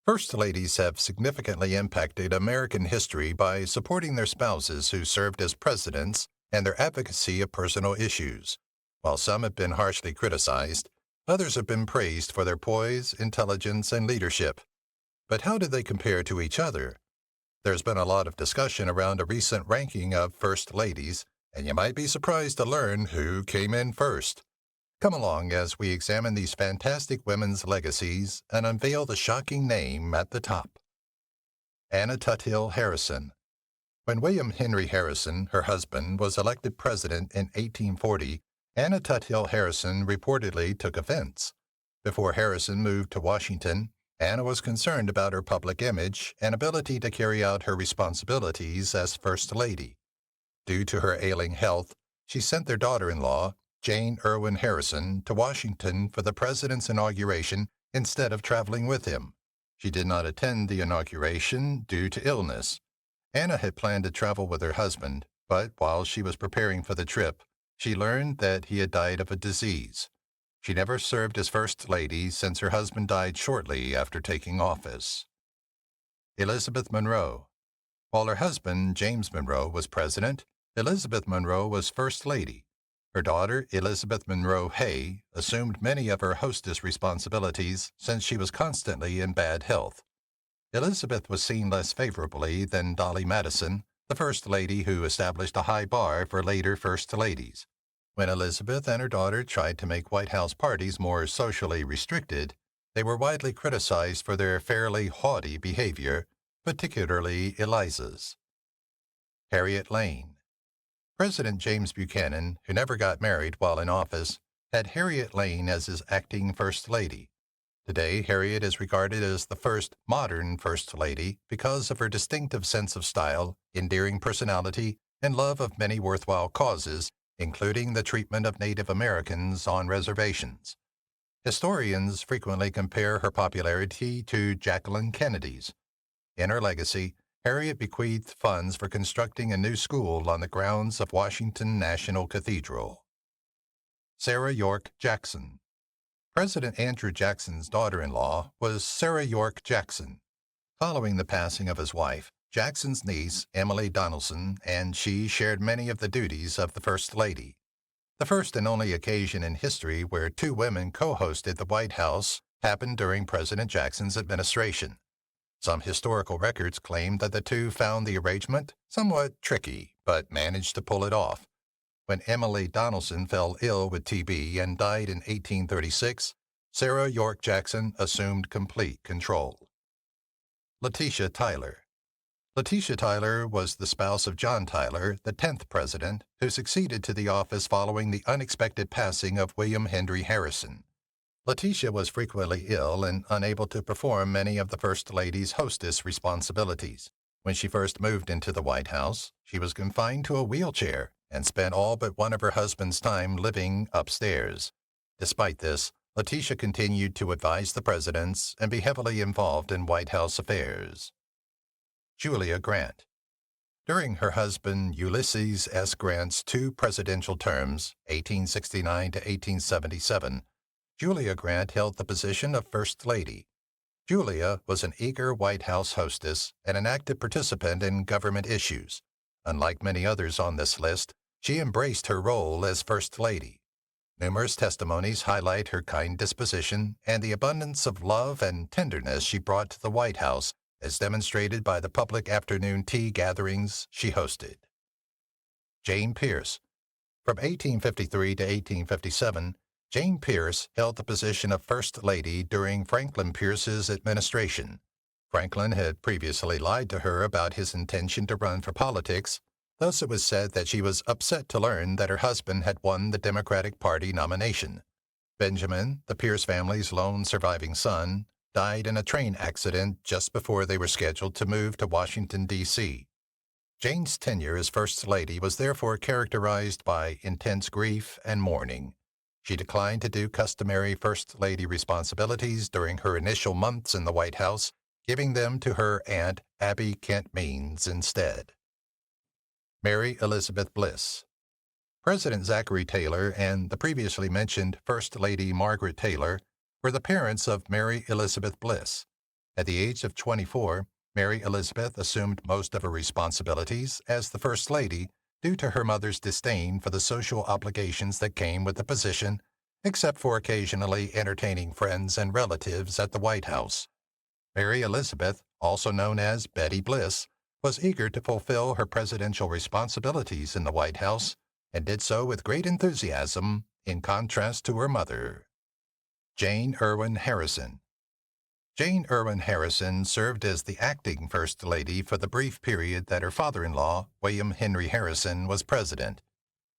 First ladies have significantly impacted American history by supporting their spouses who served as presidents and their advocacy of personal issues. While some have been harshly criticized, others have been praised for their poise, intelligence, and leadership. But how do they compare to each other? There's been a lot of discussion around a recent ranking of first ladies, and you might be surprised to learn who came in first. Come along as we examine these fantastic women's legacies and unveil the shocking name at the top. Anna Tuthill Harrison. When William Henry Harrison, her husband, was elected president in 1840, Anna Tuthill Harrison reportedly took offense. Before Harrison moved to Washington, Anna was concerned about her public image and ability to carry out her responsibilities as First Lady. Due to her ailing health, she sent their daughter-in-law, Jane Irwin Harrison, to Washington for the president's inauguration instead of traveling with him. She did not attend the inauguration due to illness. Anna had planned to travel with her husband, but while she was preparing for the trip, she learned that he had died of a disease. She never served as First Lady since her husband died shortly after taking office. Elizabeth Monroe. While her husband, James Monroe, was president, Elizabeth Monroe was First Lady. Her daughter, Elizabeth Monroe Hay, assumed many of her hostess responsibilities since she was constantly in bad health. Elizabeth was seen less favorably than Dolly Madison, the First Lady who established a high bar for later First Ladies. When Elizabeth and her daughter tried to make White House parties more socially restricted, they were widely criticized for their fairly haughty behavior, particularly Eliza's. Harriet Lane. President James Buchanan, who never got married while in office, had Harriet Lane as his acting First Lady. Today, Harriet is regarded as the first modern First Lady because of her distinctive sense of style, endearing personality, and love of many worthwhile causes, including the treatment of Native Americans on reservations. Historians frequently compare her popularity to Jacqueline Kennedy's. In her legacy, Harriet bequeathed funds for constructing a new school on the grounds of Washington National Cathedral. Sarah York Jackson. President Andrew Jackson's daughter-in-law was Sarah York Jackson. Following the passing of his wife, Jackson's niece, Emily Donaldson, and she shared many of the duties of the First Lady. The first and only occasion in history where two women co-hosted the White House happened during President Jackson's administration. Some historical records claim that the two found the arrangement somewhat tricky, but managed to pull it off. When Emily Donaldson fell ill with TB and died in 1836, Sarah York Jackson assumed complete control. Letitia Tyler. Letitia Tyler was the spouse of John Tyler, the 10th president, who succeeded to the office following the unexpected passing of William Henry Harrison. Letitia was frequently ill and unable to perform many of the First Lady's hostess responsibilities. When she first moved into the White House, she was confined to a wheelchair and spent all but one of her husband's time living upstairs. Despite this, Letitia continued to advise the presidents and be heavily involved in White House affairs. Julia Grant. During her husband Ulysses S. Grant's two presidential terms, 1869 to 1877, Julia Grant held the position of First Lady. Julia was an eager White House hostess and an active participant in government issues. Unlike many others on this list, she embraced her role as First Lady. Numerous testimonies highlight her kind disposition and the abundance of love and tenderness she brought to the White House, as demonstrated by the public afternoon tea gatherings she hosted. Jane Pierce. From 1853 to 1857, Jane Pierce held the position of First Lady during Franklin Pierce's administration. Franklin had previously lied to her about his intention to run for politics. Thus it was said that she was upset to learn that her husband had won the Democratic Party nomination. Benjamin, the Pierce family's lone surviving son, died in a train accident just before they were scheduled to move to Washington, D.C. Jane's tenure as First Lady was therefore characterized by intense grief and mourning. She declined to do customary First Lady responsibilities during her initial months in the White House, giving them to her aunt Abby Kent Means instead. Mary Elizabeth Bliss. President Zachary Taylor and the previously mentioned First Lady Margaret Taylor were the parents of Mary Elizabeth Bliss. At the age of 24, Mary Elizabeth assumed most of her responsibilities as the First Lady due to her mother's disdain for the social obligations that came with the position, except for occasionally entertaining friends and relatives at the White House. Mary Elizabeth, also known as Betty Bliss, was eager to fulfill her presidential responsibilities in the White House and did so with great enthusiasm, in contrast to her mother. Jane Irwin Harrison. Jane Irwin Harrison served as the acting First Lady for the brief period that her father-in-law, William Henry Harrison, was president.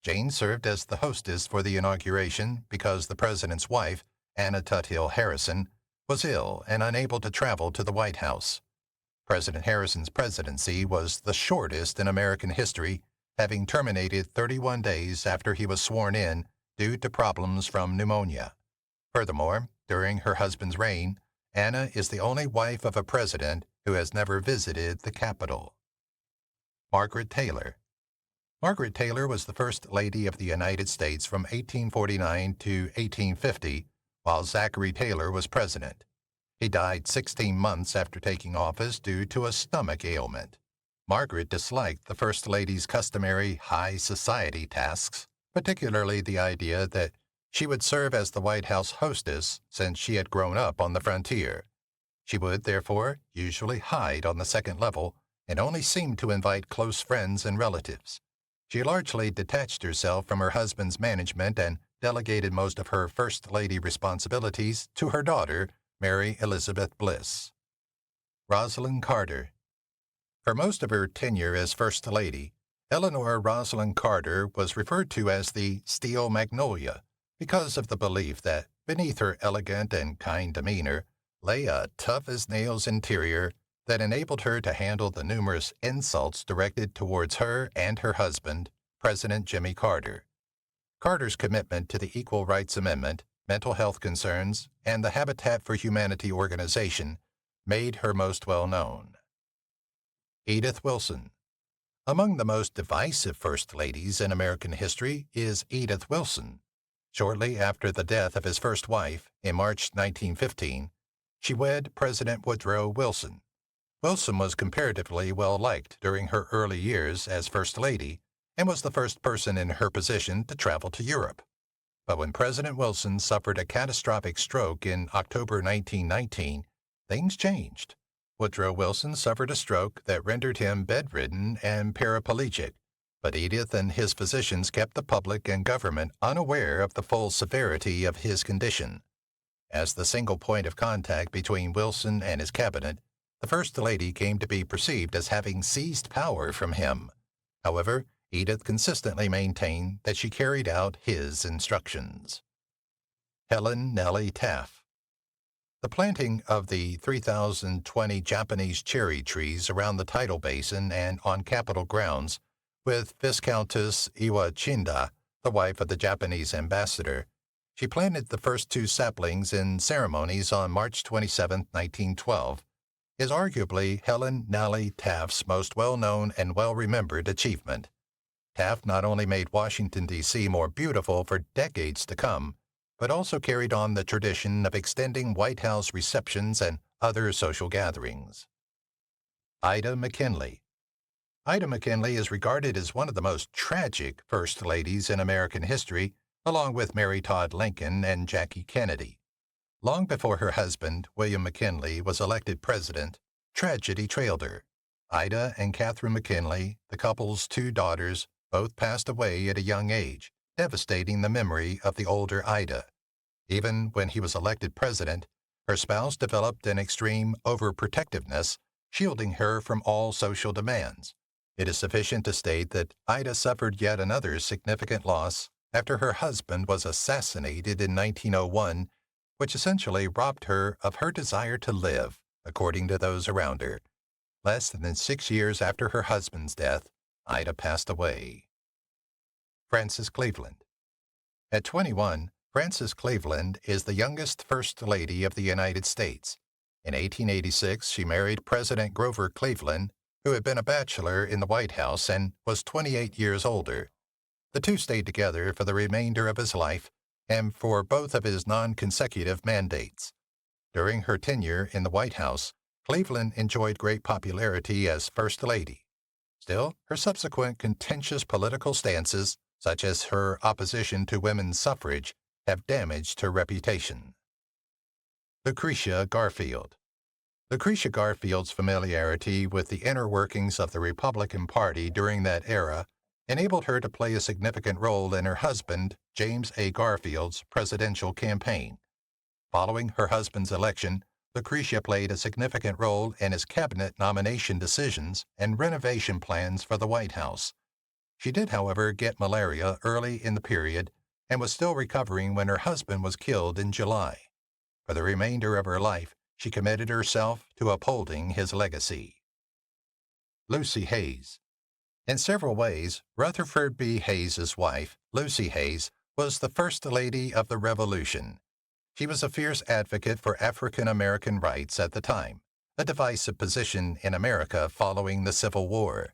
Jane served as the hostess for the inauguration because the president's wife, Anna Tuthill Harrison, was ill and unable to travel to the White House. President Harrison's presidency was the shortest in American history, having terminated 31 days after he was sworn in due to problems from pneumonia. Furthermore, during her husband's reign, Anna is the only wife of a president who has never visited the Capitol. Margaret Taylor. Margaret Taylor was the First Lady of the United States from 1849 to 1850, while Zachary Taylor was president. He died 16 months after taking office due to a stomach ailment. Margaret disliked the First Lady's customary high society tasks, particularly the idea that she would serve as the White House hostess since she had grown up on the frontier. She would, therefore, usually hide on the second level and only seem to invite close friends and relatives. She largely detached herself from her husband's management and delegated most of her First Lady responsibilities to her daughter, Mary Elizabeth Bliss. Rosalind Carter. For most of her tenure as First Lady, Eleanor Rosalind Carter was referred to as the Steel Magnolia because of the belief that beneath her elegant and kind demeanor lay a tough-as-nails interior that enabled her to handle the numerous insults directed towards her and her husband, President Jimmy Carter. Carter's commitment to the Equal Rights Amendment, mental health concerns, and the Habitat for Humanity organization made her most well known. Edith Wilson. Among the most divisive First Ladies in American history is Edith Wilson. Shortly after the death of his first wife, in March 1915, she wed President Woodrow Wilson. Wilson was comparatively well-liked during her early years as First Lady and was the first person in her position to travel to Europe. But when President Wilson suffered a catastrophic stroke in October 1919, things changed. Woodrow Wilson suffered a stroke that rendered him bedridden and paraplegic, but Edith and his physicians kept the public and government unaware of the full severity of his condition. As the single point of contact between Wilson and his cabinet, the First Lady came to be perceived as having seized power from him. However, Edith consistently maintained that she carried out his instructions. Helen Nellie Taft. The planting of the 3,020 Japanese cherry trees around the tidal basin and on Capitol grounds, with Viscountess Iwachinda, the wife of the Japanese ambassador, she planted the first 2 saplings in ceremonies on March 27, 1912, is arguably Helen Nellie Taft's most well-known and well-remembered achievement. Taft not only made Washington, D.C. more beautiful for decades to come, but also carried on the tradition of extending White House receptions and other social gatherings. Ida McKinley. Ida McKinley is regarded as one of the most tragic First Ladies in American history, along with Mary Todd Lincoln and Jackie Kennedy. Long before her husband, William McKinley, was elected president, tragedy trailed her. Ida and Catherine McKinley, the couple's 2 daughters, both passed away at a young age, devastating the memory of the older Ida. Even when he was elected president, her spouse developed an extreme overprotectiveness, shielding her from all social demands. It is sufficient to state that Ida suffered yet another significant loss after her husband was assassinated in 1901, which essentially robbed her of her desire to live, according to those around her. Less than 6 years after her husband's death, Ida passed away. Frances Cleveland. At 21, Frances Cleveland is the youngest First Lady of the United States. In 1886, she married President Grover Cleveland, who had been a bachelor in the White House and was 28 years older. The 2 stayed together for the remainder of his life and for both of his non-consecutive mandates. During her tenure in the White House, Cleveland enjoyed great popularity as First Lady. Still, her subsequent contentious political stances, such as her opposition to women's suffrage, have damaged her reputation. Lucretia Garfield. Lucretia Garfield's familiarity with the inner workings of the Republican Party during that era enabled her to play a significant role in her husband, James A. Garfield's presidential campaign. Following her husband's election, Lucretia played a significant role in his cabinet nomination decisions and renovation plans for the White House. She did, however, get malaria early in the period and was still recovering when her husband was killed in July. For the remainder of her life, she committed herself to upholding his legacy. Lucy Hayes. In several ways, Rutherford B. Hayes's wife, Lucy Hayes, was the First Lady of the Revolution. She was a fierce advocate for African American rights at the time, a divisive position in America following the Civil War.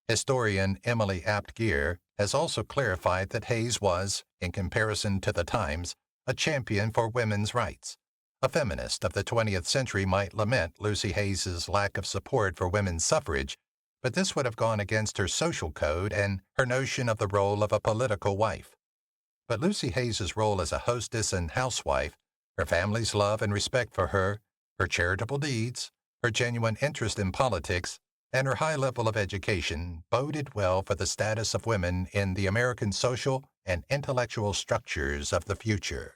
Historian Emily Apt-Gear has also clarified that Hayes was, in comparison to the times, a champion for women's rights. A feminist of the 20th century might lament Lucy Hayes's lack of support for women's suffrage, but this would have gone against her social code and her notion of the role of a political wife. But Lucy Hayes's role as a hostess and housewife, her family's love and respect for her, her charitable deeds, her genuine interest in politics, and her high level of education boded well for the status of women in the American social and intellectual structures of the future.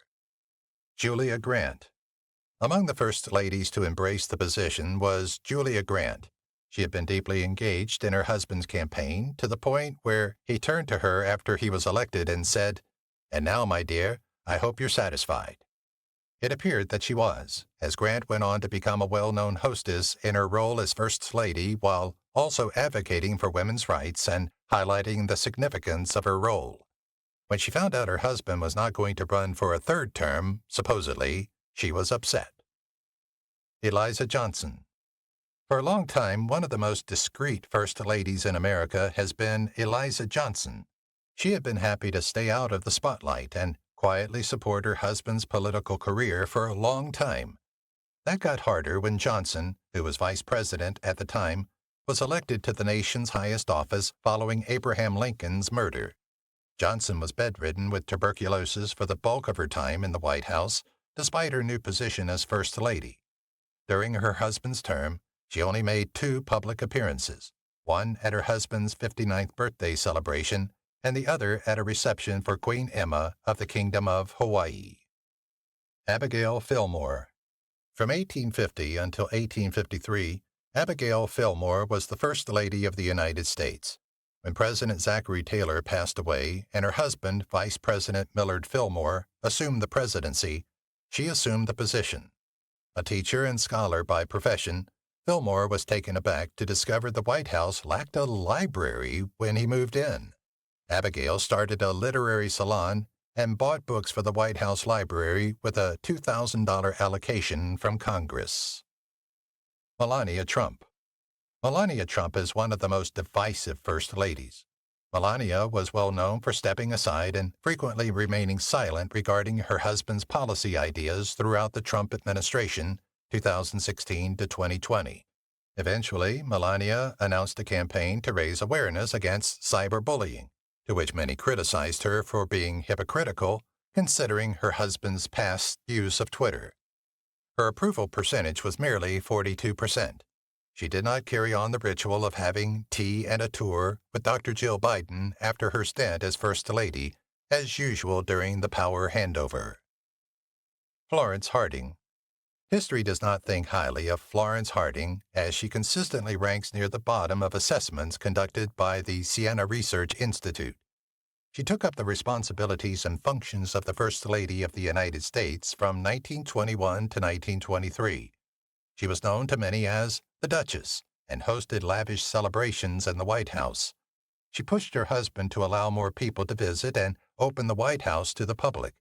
Julia Grant. Among the first ladies to embrace the position was Julia Grant. She had been deeply engaged in her husband's campaign to the point where he turned to her after he was elected and said, "And now, my dear, I hope you're satisfied." It appeared that she was, as Grant went on to become a well-known hostess in her role as First Lady while also advocating for women's rights and highlighting the significance of her role. When she found out her husband was not going to run for a third term, supposedly, she was upset. Eliza Johnson. For a long time, one of the most discreet First Ladies in America has been Eliza Johnson. She had been happy to stay out of the spotlight and quietly support her husband's political career for a long time. That got harder when Johnson, who was vice president at the time, was elected to the nation's highest office following Abraham Lincoln's murder. Johnson was bedridden with tuberculosis for the bulk of her time in the White House, despite her new position as First Lady. During her husband's term, she only made 2 public appearances, one at her husband's 59th birthday celebration and the other at a reception for Queen Emma of the Kingdom of Hawaii. Abigail Fillmore. From 1850 until 1853, Abigail Fillmore was the First Lady of the United States. When President Zachary Taylor passed away and her husband, Vice President Millard Fillmore, assumed the presidency, she assumed the position. A teacher and scholar by profession, Fillmore was taken aback to discover the White House lacked a library when he moved in. Abigail started a literary salon and bought books for the White House Library with a $2,000 allocation from Congress. Melania Trump. Melania Trump is one of the most divisive First Ladies. Melania was well known for stepping aside and frequently remaining silent regarding her husband's policy ideas throughout the Trump administration, 2016 to 2020. Eventually, Melania announced a campaign to raise awareness against cyberbullying, to which many criticized her for being hypocritical, considering her husband's past use of Twitter. Her approval percentage was merely 42%. She did not carry on the ritual of having tea and a tour with Dr. Jill Biden after her stint as First Lady, as usual during the power handover. Florence Harding. History does not think highly of Florence Harding, as she consistently ranks near the bottom of assessments conducted by the Siena Research Institute. She took up the responsibilities and functions of the First Lady of the United States from 1921 to 1923. She was known to many as the Duchess and hosted lavish celebrations in the White House. She pushed her husband to allow more people to visit and open the White House to the public.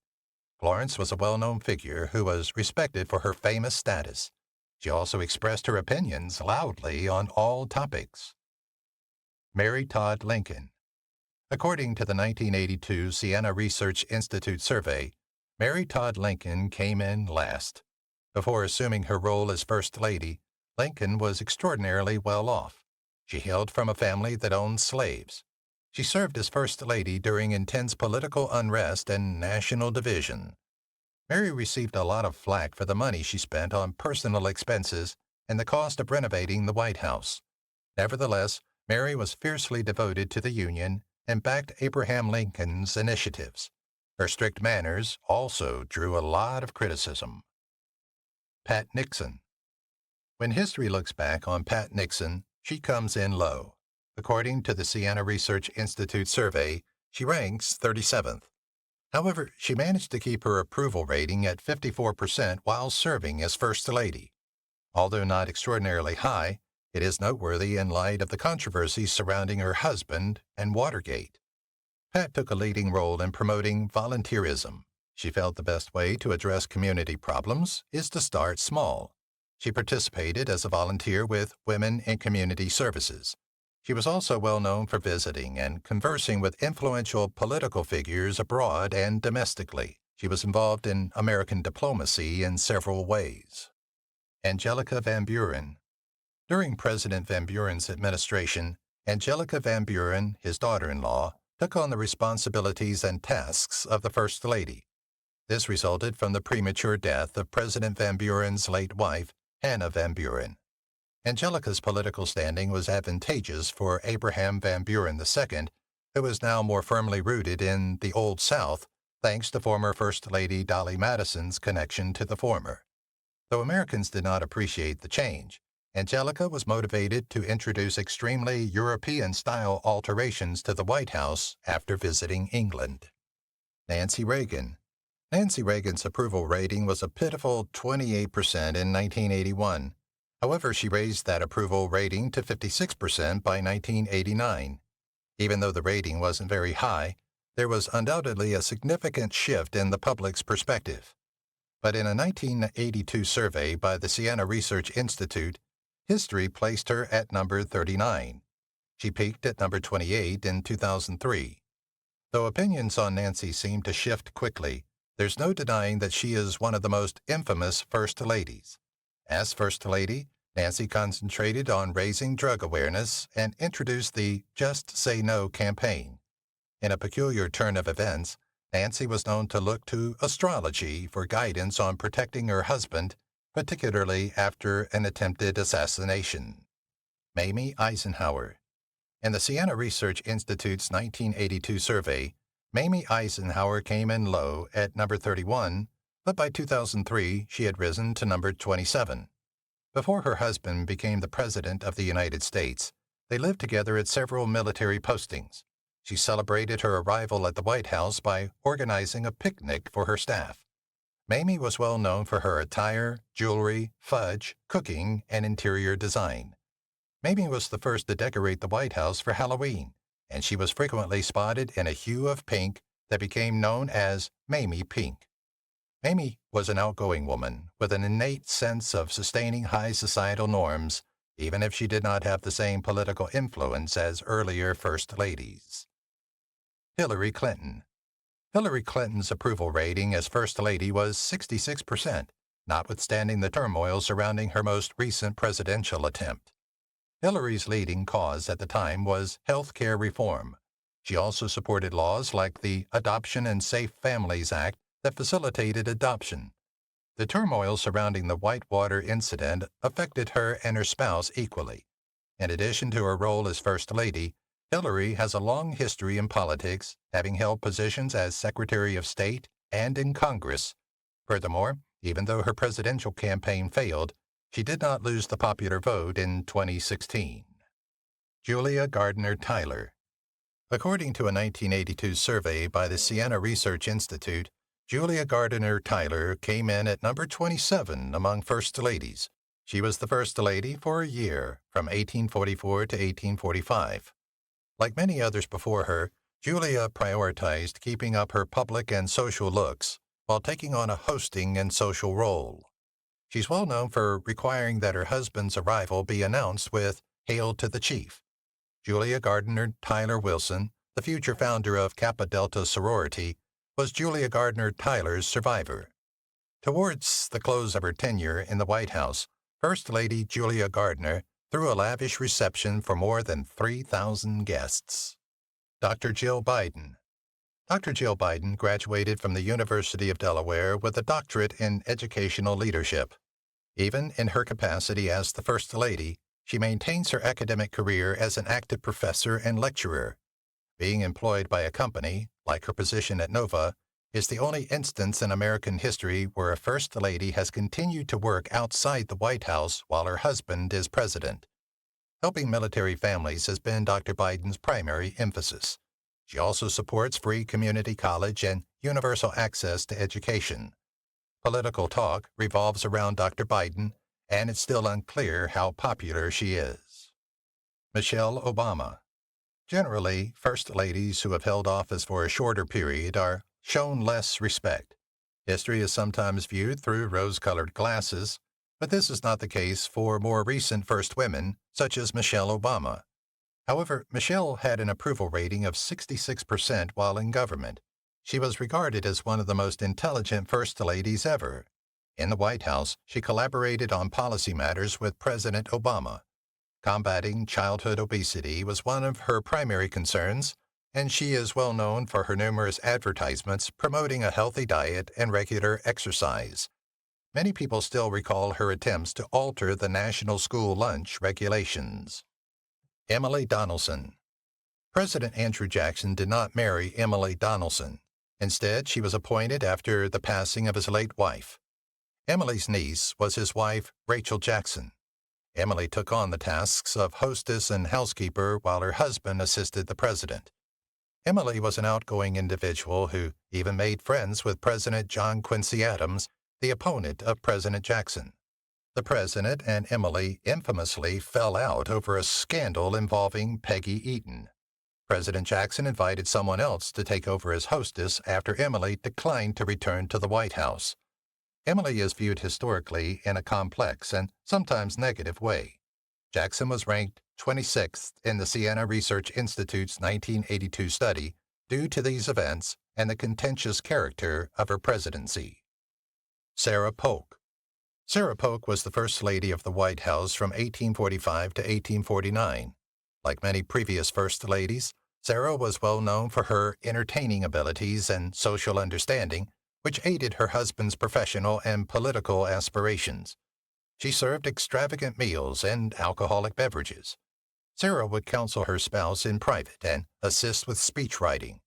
Florence was a well-known figure who was respected for her famous status. She also expressed her opinions loudly on all topics. Mary Todd Lincoln. According to the 1982 Siena Research Institute survey, Mary Todd Lincoln came in last. Before assuming her role as First Lady, Lincoln was extraordinarily well off. She hailed from a family that owned slaves. She served as First Lady during intense political unrest and national division. Mary received a lot of flack for the money she spent on personal expenses and the cost of renovating the White House. Nevertheless, Mary was fiercely devoted to the Union and backed Abraham Lincoln's initiatives. Her strict manners also drew a lot of criticism. Pat Nixon. When history looks back on Pat Nixon, she comes in low. According to the Siena Research Institute survey, she ranks 37th. However, she managed to keep her approval rating at 54% while serving as First Lady. Although not extraordinarily high, it is noteworthy in light of the controversies surrounding her husband and Watergate. Pat took a leading role in promoting volunteerism. She felt the best way to address community problems is to start small. She participated as a volunteer with Women in Community Services. She was also well known for visiting and conversing with influential political figures abroad and domestically. She was involved in American diplomacy in several ways. Angelica Van Buren. During President Van Buren's administration, Angelica Van Buren, his daughter-in-law, took on the responsibilities and tasks of the First Lady. This resulted from the premature death of President Van Buren's late wife, Hannah Van Buren. Angelica's political standing was advantageous for Abraham Van Buren II, who was now more firmly rooted in the Old South, thanks to former First Lady Dolly Madison's connection to the former. Though Americans did not appreciate the change, Angelica was motivated to introduce extremely European-style alterations to the White House after visiting England. Nancy Reagan. Nancy Reagan's approval rating was a pitiful 28% in 1981. However, she raised that approval rating to 56% by 1989. Even though the rating wasn't very high, there was undoubtedly a significant shift in the public's perspective. But in a 1982 survey by the Siena Research Institute, history placed her at number 39. She peaked at number 28 in 2003. Though opinions on Nancy seem to shift quickly, there's no denying that she is one of the most infamous First Ladies. As First Lady, Nancy concentrated on raising drug awareness and introduced the Just Say No campaign. In a peculiar turn of events, Nancy was known to look to astrology for guidance on protecting her husband, particularly after an attempted assassination. Mamie Eisenhower. In the Siena Research Institute's 1982 survey, Mamie Eisenhower came in low at number 31, but by 2003 she had risen to number 27. Before her husband became the President of the United States, they lived together at several military postings. She celebrated her arrival at the White House by organizing a picnic for her staff. Mamie was well known for her attire, jewelry, fudge, cooking, and interior design. Mamie was the first to decorate the White House for Halloween, and she was frequently spotted in a hue of pink that became known as Mamie Pink. Mamie was an outgoing woman with an innate sense of sustaining high societal norms, even if she did not have the same political influence as earlier First Ladies. Hillary Clinton. Hillary Clinton's approval rating as First Lady was 66%, notwithstanding the turmoil surrounding her most recent presidential attempt. Hillary's leading cause at the time was health care reform. She also supported laws like the Adoption and Safe Families Act that facilitated adoption. The turmoil surrounding the Whitewater incident affected her and her spouse equally. In addition to her role as First Lady, Hillary has a long history in politics, having held positions as Secretary of State and in Congress. Furthermore, even though her presidential campaign failed, she did not lose the popular vote in 2016. Julia Gardner Tyler. According to a 1982 survey by the Siena Research Institute, Julia Gardner Tyler came in at number 27 among First Ladies. She was the First Lady for a year, from 1844 to 1845. Like many others before her, Julia prioritized keeping up her public and social looks while taking on a hosting and social role. She's well known for requiring that her husband's arrival be announced with "Hail to the Chief." Julia Gardner Tyler Wilson, the future founder of Kappa Delta sorority, was Julia Gardner Tyler's survivor. Towards the close of her tenure in the White House, First Lady Julia Gardner threw a lavish reception for more than 3,000 guests. Dr. Jill Biden. Dr. Jill Biden graduated from the University of Delaware with a doctorate in educational leadership. Even in her capacity as the First Lady, she maintains her academic career as an active professor and lecturer. Being employed by a company, like her position at Nova, is the only instance in American history where a First Lady has continued to work outside the White House while her husband is president. Helping military families has been Dr. Biden's primary emphasis. She also supports free community college and universal access to education. Political talk revolves around Dr. Biden, and it's still unclear how popular she is. Michelle Obama. Generally, First Ladies who have held office for a shorter period are shown less respect. History is sometimes viewed through rose-colored glasses, but this is not the case for more recent First Women, such as Michelle Obama. However, Michelle had an approval rating of 66% while in government. She was regarded as one of the most intelligent First Ladies ever. In the White House, she collaborated on policy matters with President Obama. Combating childhood obesity was one of her primary concerns, and she is well known for her numerous advertisements promoting a healthy diet and regular exercise. Many people still recall her attempts to alter the national school lunch regulations. Emily Donaldson. President Andrew Jackson did not marry Emily Donaldson. Instead, she was appointed after the passing of his late wife. Emily's niece was his wife, Rachel Jackson. Emily took on the tasks of hostess and housekeeper while her husband assisted the president. Emily was an outgoing individual who even made friends with President John Quincy Adams, the opponent of President Jackson. The president and Emily infamously fell out over a scandal involving Peggy Eaton. President Jackson invited someone else to take over as hostess after Emily declined to return to the White House. Emily is viewed historically in a complex and sometimes negative way. Jackson was ranked 26th in the Siena Research Institute's 1982 study due to these events and the contentious character of her presidency. Sarah Polk. Sarah Polk was the First Lady of the White House from 1845 to 1849. Like many previous First Ladies, Sarah was well known for her entertaining abilities and social understanding, which aided her husband's professional and political aspirations. She served extravagant meals and alcoholic beverages. Sarah would counsel her spouse in private and assist with speech writing.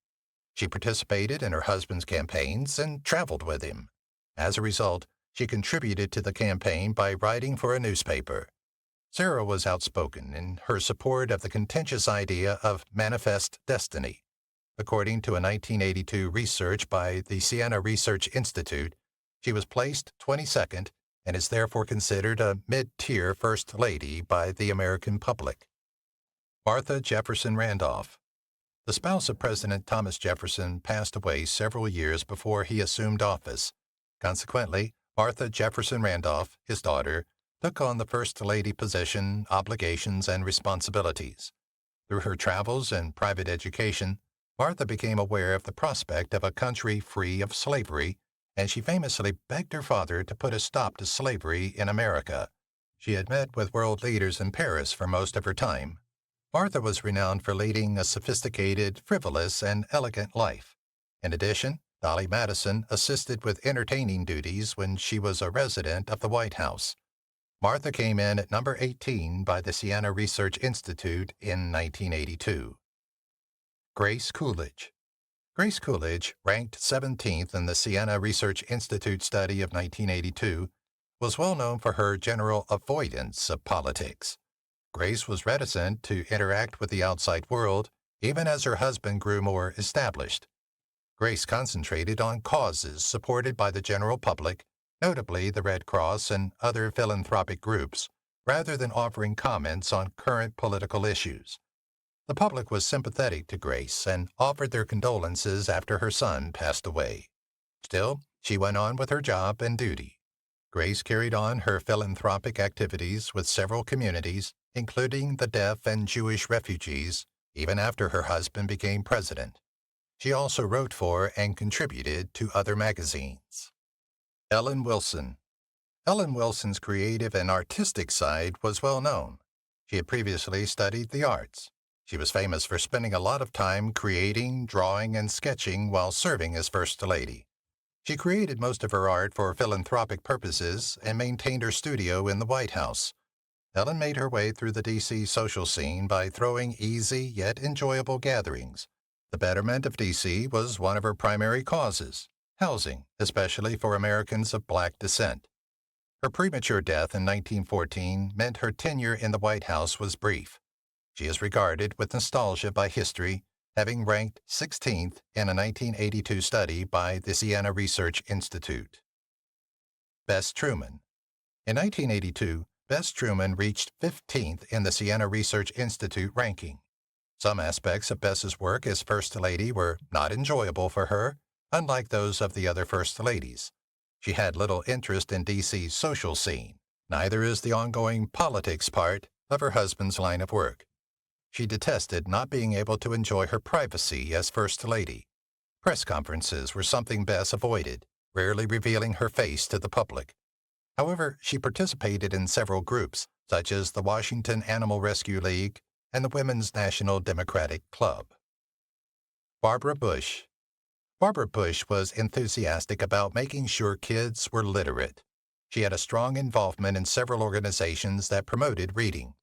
She participated in her husband's campaigns and traveled with him. As a result, she contributed to the campaign by writing for a newspaper. Sarah was outspoken in her support of the contentious idea of manifest destiny. According to a 1982 research by the Siena Research Institute, she was placed 22nd and is therefore considered a mid-tier First Lady by the American public. Martha Jefferson Randolph. The spouse of President Thomas Jefferson passed away several years before he assumed office. Consequently, Martha Jefferson Randolph, his daughter, took on the First Lady position, obligations, and responsibilities. Through her travels and private education, Martha became aware of the prospect of a country free of slavery, and she famously begged her father to put a stop to slavery in America. She had met with world leaders in Paris for most of her time. Martha was renowned for leading a sophisticated, frivolous, and elegant life. In addition, Dolly Madison assisted with entertaining duties when she was a resident of the White House. Martha came in at number 18 by the Siena Research Institute in 1982. Grace Coolidge. Grace Coolidge, ranked 17th in the Siena Research Institute study of 1982, was well known for her general avoidance of politics. Grace was reticent to interact with the outside world, even as her husband grew more established. Grace concentrated on causes supported by the general public, notably the Red Cross and other philanthropic groups, rather than offering comments on current political issues. The public was sympathetic to Grace and offered their condolences after her son passed away. Still, she went on with her job and duty. Grace carried on her philanthropic activities with several communities, including the deaf and Jewish refugees, even after her husband became president. She also wrote for and contributed to other magazines. Ellen Wilson. Ellen Wilson's creative and artistic side was well known. She had previously studied the arts. She was famous for spending a lot of time creating, drawing, and sketching while serving as First Lady. She created most of her art for philanthropic purposes and maintained her studio in the White House. Ellen made her way through the D.C. social scene by throwing easy yet enjoyable gatherings. The betterment of D.C. was one of her primary causes, housing, especially for Americans of black descent. Her premature death in 1914 meant her tenure in the White House was brief. She is regarded with nostalgia by history, having ranked 16th in a 1982 study by the Siena Research Institute. Bess Truman. In 1982, Bess Truman reached 15th in the Siena Research Institute ranking. Some aspects of Bess's work as First Lady were not enjoyable for her, unlike those of the other First Ladies. She had little interest in D.C.'s social scene. Neither is the ongoing politics part of her husband's line of work. She detested not being able to enjoy her privacy as First Lady. Press conferences were something Bess avoided, rarely revealing her face to the public. However, she participated in several groups, such as the Washington Animal Rescue League and the Women's National Democratic Club. Barbara Bush. Barbara Bush was enthusiastic about making sure kids were literate. She had a strong involvement in several organizations that promoted reading.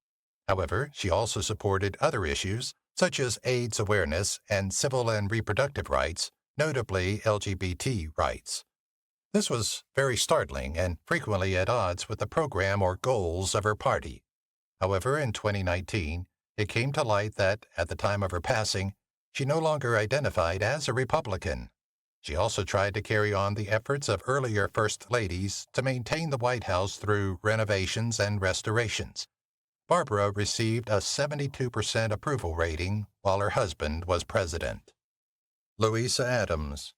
However, she also supported other issues, such as AIDS awareness and civil and reproductive rights, notably LGBT rights. This was very startling and frequently at odds with the program or goals of her party. However, in 2019, it came to light that, at the time of her passing, she no longer identified as a Republican. She also tried to carry on the efforts of earlier First Ladies to maintain the White House through renovations and restorations. Barbara received a 72% approval rating while her husband was president. Louisa Adams.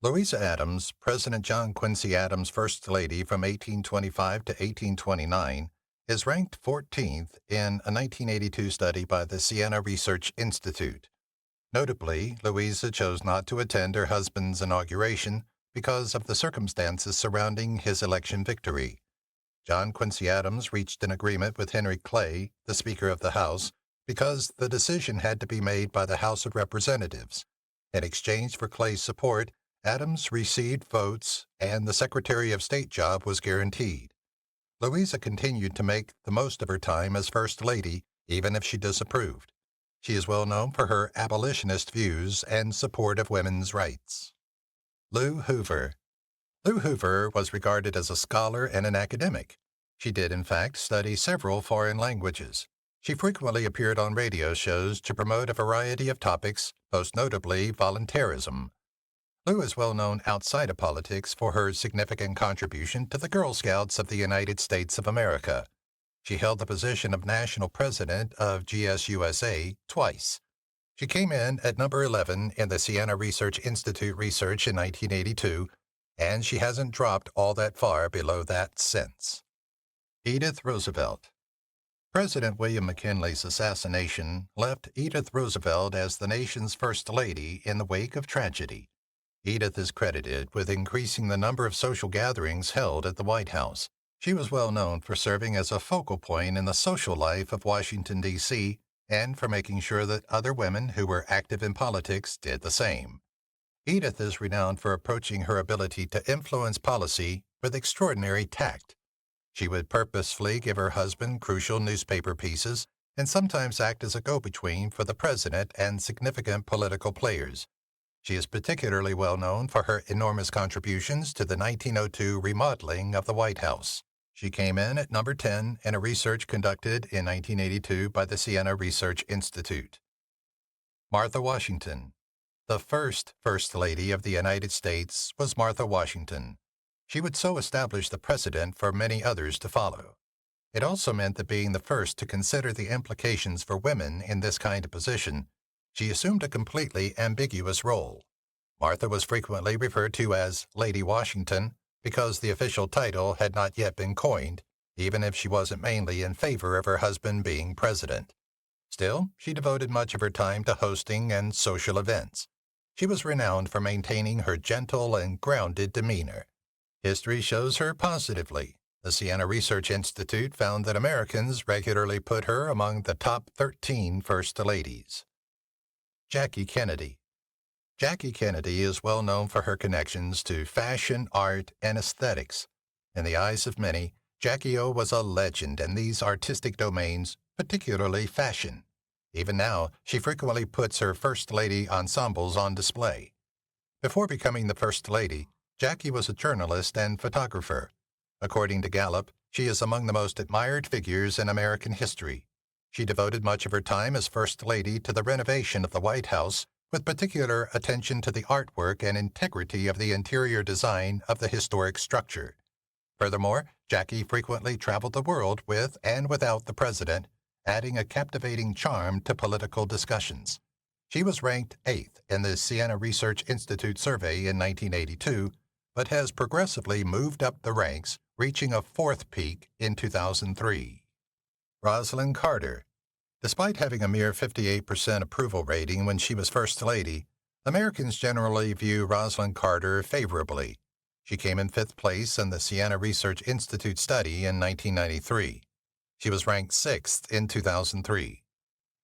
Louisa Adams, President John Quincy Adams' First Lady from 1825 to 1829, is ranked 14th in a 1982 study by the Siena Research Institute. Notably, Louisa chose not to attend her husband's inauguration because of the circumstances surrounding his election victory. John Quincy Adams reached an agreement with Henry Clay, the Speaker of the House, because the decision had to be made by the House of Representatives. In exchange for Clay's support, Adams received votes, and the Secretary of State job was guaranteed. Louisa continued to make the most of her time as First Lady, even if she disapproved. She is well known for her abolitionist views and support of women's rights. Lou Hoover. Lou Hoover was regarded as a scholar and an academic. She did, in fact, study several foreign languages. She frequently appeared on radio shows to promote a variety of topics, most notably voluntarism. Lou is well known outside of politics for her significant contribution to the Girl Scouts of the United States of America. She held the position of national president of GSUSA twice. She came in at number 11 in the Siena Research Institute research in 1982, and she hasn't dropped all that far below that since. Edith Roosevelt. President William McKinley's assassination left Edith Roosevelt as the nation's First Lady in the wake of tragedy. Edith is credited with increasing the number of social gatherings held at the White House. She was well known for serving as a focal point in the social life of Washington, D.C., and for making sure that other women who were active in politics did the same. Edith is renowned for approaching her ability to influence policy with extraordinary tact. She would purposefully give her husband crucial newspaper pieces and sometimes act as a go-between for the president and significant political players. She is particularly well known for her enormous contributions to the 1902 remodeling of the White House. She came in at number 10 in a research conducted in 1982 by the Siena Research Institute. Martha Washington. The first First Lady of the United States was Martha Washington. She would so establish the precedent for many others to follow. It also meant that being the first to consider the implications for women in this kind of position, she assumed a completely ambiguous role. Martha was frequently referred to as Lady Washington because the official title had not yet been coined, even if she wasn't mainly in favor of her husband being president. Still, she devoted much of her time to hosting and social events. She was renowned for maintaining her gentle and grounded demeanor. History shows her positively. The Siena Research Institute found that Americans regularly put her among the top 13 First Ladies. Jackie Kennedy. Jackie Kennedy is well known for her connections to fashion, art, and aesthetics. In the eyes of many, Jackie O was a legend in these artistic domains, particularly fashion. Even now, she frequently puts her First Lady ensembles on display. Before becoming the First Lady, Jackie was a journalist and photographer. According to Gallup, she is among the most admired figures in American history. She devoted much of her time as First Lady to the renovation of the White House, with particular attention to the artwork and integrity of the interior design of the historic structure. Furthermore, Jackie frequently traveled the world with and without the president, adding a captivating charm to political discussions. She was ranked 8th in the Siena Research Institute survey in 1982, but has progressively moved up the ranks, reaching a 4th peak in 2003. Rosalynn Carter. Despite having a mere 58% approval rating when she was First Lady, Americans generally view Rosalynn Carter favorably. She came in 5th place in the Siena Research Institute study in 1993. She was ranked 6th in 2003.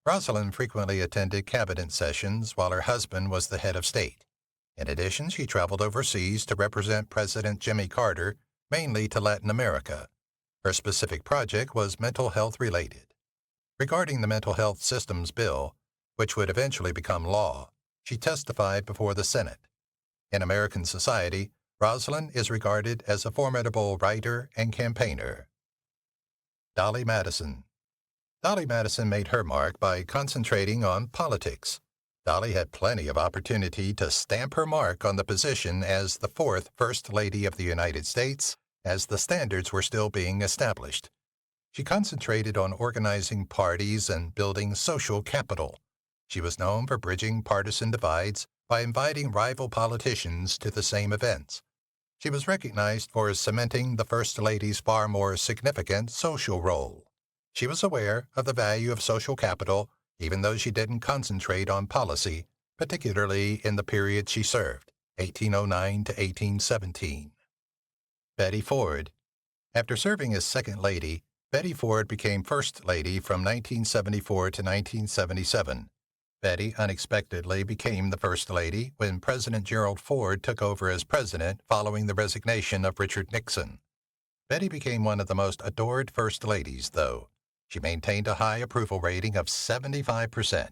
Rosalynn frequently attended cabinet sessions while her husband was the head of state. In addition, she traveled overseas to represent President Jimmy Carter, mainly to Latin America. Her specific project was mental health related. Regarding the Mental Health Systems Bill, which would eventually become law, she testified before the Senate. In American society, Rosalynn is regarded as a formidable writer and campaigner. Dolly Madison. Dolly Madison made her mark by concentrating on politics. Dolly had plenty of opportunity to stamp her mark on the position as the 4th First Lady of the United States, as the standards were still being established. She concentrated on organizing parties and building social capital. She was known for bridging partisan divides by inviting rival politicians to the same events. She was recognized for cementing the First Lady's far more significant social role. She was aware of the value of social capital, even though she didn't concentrate on policy, particularly in the period she served, 1809 to 1817. Betty Ford. After serving as Second Lady, Betty Ford became First Lady from 1974 to 1977. Betty unexpectedly became the First Lady when President Gerald Ford took over as president following the resignation of Richard Nixon. Betty became one of the most adored First Ladies, though. She maintained a high approval rating of 75%.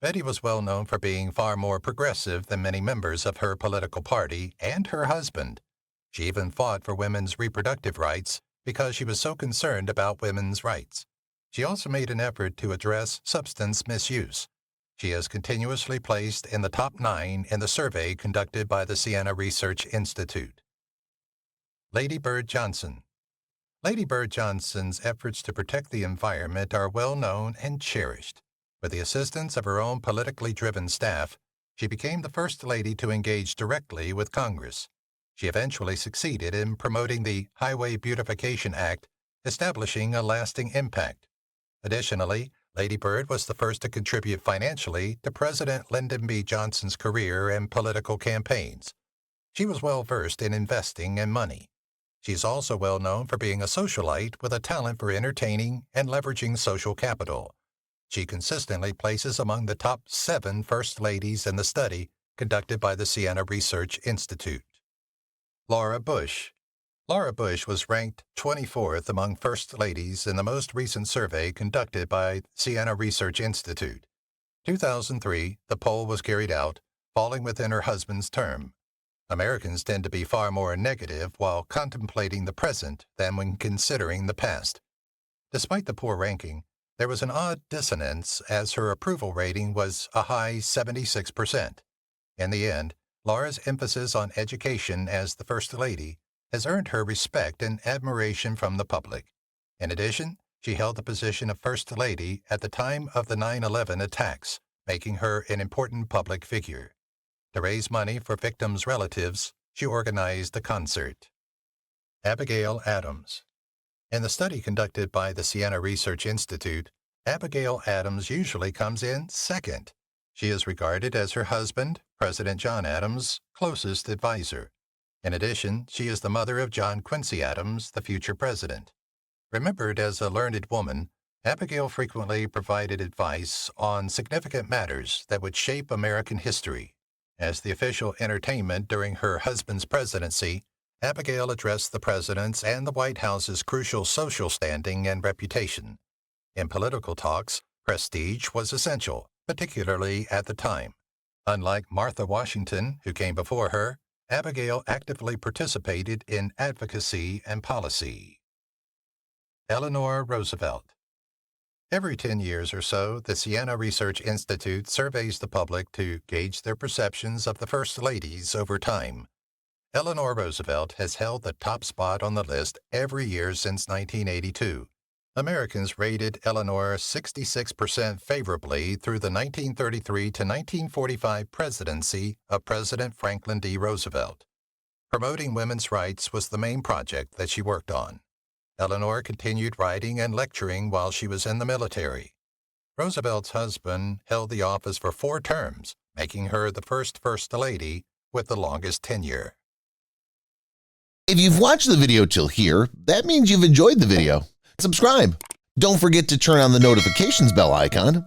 Betty was well known for being far more progressive than many members of her political party and her husband. She even fought for women's reproductive rights because she was so concerned about women's rights. She also made an effort to address substance misuse. She is continuously placed in the top 9 in the survey conducted by the Siena Research Institute. Lady Bird Johnson. Lady Bird Johnson's efforts to protect the environment are well known and cherished. With the assistance of her own politically driven staff, she became the First Lady to engage directly with Congress. She eventually succeeded in promoting the Highway Beautification Act, establishing a lasting impact. Additionally, Lady Bird was the first to contribute financially to President Lyndon B. Johnson's career and political campaigns. She was well versed in investing and money. She is also well known for being a socialite with a talent for entertaining and leveraging social capital. She consistently places among the top 7 First Ladies in the study conducted by the Siena Research Institute. Laura Bush. Laura Bush was ranked 24th among First Ladies in the most recent survey conducted by Siena Research Institute. 2003, the poll was carried out, falling within her husband's term. Americans tend to be far more negative while contemplating the present than when considering the past. Despite the poor ranking, there was an odd dissonance as her approval rating was a high 76%. In the end, Laura's emphasis on education as the First Lady has earned her respect and admiration from the public. In addition, she held the position of First Lady at the time of the 9/11 attacks, making her an important public figure. To raise money for victims' relatives, she organized a concert. Abigail Adams. In the study conducted by the Siena Research Institute, Abigail Adams usually comes in second. She is regarded as her husband, President John Adams' closest advisor. In addition, she is the mother of John Quincy Adams, the future president. Remembered as a learned woman, Abigail frequently provided advice on significant matters that would shape American history. As the official entertainment during her husband's presidency, Abigail addressed the president's and the White House's crucial social standing and reputation. In political talks, prestige was essential, particularly at the time. Unlike Martha Washington, who came before her, Abigail actively participated in advocacy and policy. Eleanor Roosevelt. Every 10 years or so, the Siena Research Institute surveys the public to gauge their perceptions of the First Ladies over time. Eleanor Roosevelt has held the top spot on the list every year since 1982. Americans rated Eleanor 66% favorably through the 1933 to 1945 presidency of President Franklin D. Roosevelt. Promoting women's rights was the main project that she worked on. Eleanor continued writing and lecturing while she was in the military. Roosevelt's husband held the office for 4 terms, making her the first First Lady with the longest tenure. If you've watched the video till here, that means you've enjoyed the video. Subscribe. Don't forget to turn on the notifications bell icon